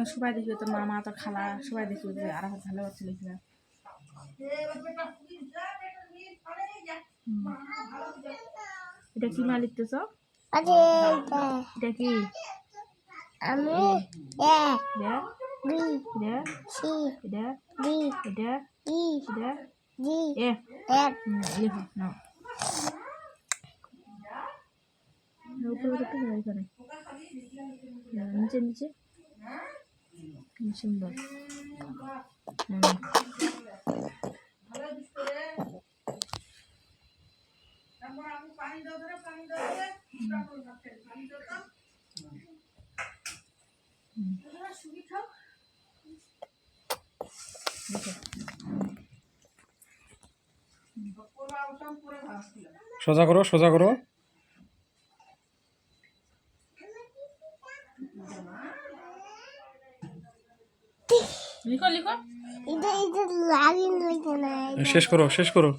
সবাই দেখবে তোর মামা তোর খালা সবাই দেখবে আর ভালো আছে লিখবে এটা কি মা লিখতেছ এটা কি আমি নিচে নিচে সুন্দর সোজা করো সোজা করো লিখো লিখো শেষ করো শেষ করো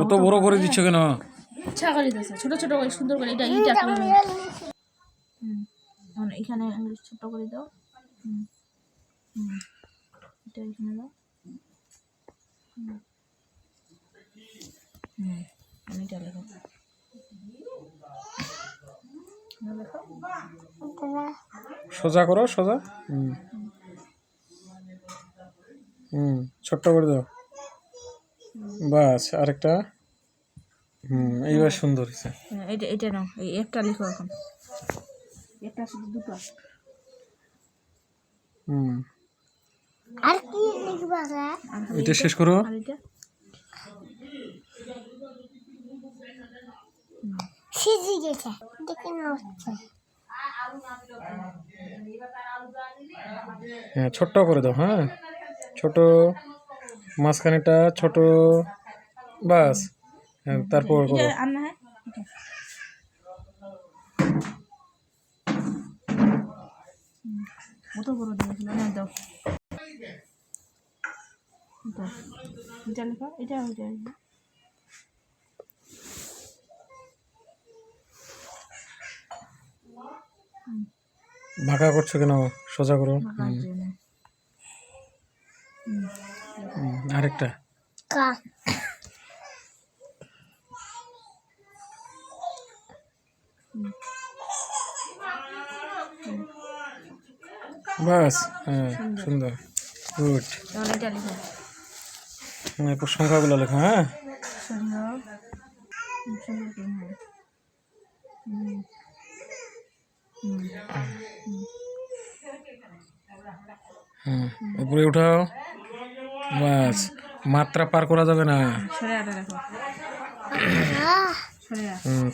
অত বড় করে দিচ্ছ কেন ইচ্ছা করে দিতেছে ছোট ছোট করে সুন্দর করে এটা এখানে ছোট করে দাও এটা এখানে দাও এটা লেখো সোজা করো সোজা ছোট্ট করে দাও বাস আরেকটা এইবার সুন্দর হয়েছে এটা এটা নাও এই একটা লিখো এখন একটা শুধু দুটো আর কি লিখবা এটা শেষ করো আর এটা সিজি গেছে দেখে নচ্ছে হ্যাঁ ছোট্ট করে দাও হ্যাঁ ছোট মাঝখানেটা ছোট বাস হ্যাঁ তারপর করো কত বড় দিয়েছিল না দাও এটা লেখো এটা ওইটা ভাগা করছো কেন সোজা করো আরেকটা বাস হ্যাঁ সুন্দর গুড এরপর সংখ্যাগুলো লেখো হ্যাঁ উপরে উঠাও বাস মাত্রা পার করা যাবে না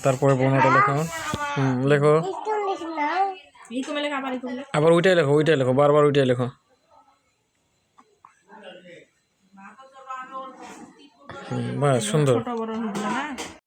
তারপরে বর্ণটা লেখো লেখো আবার ওইটাই লেখো বারবার ওইটাই লেখো বাস সুন্দর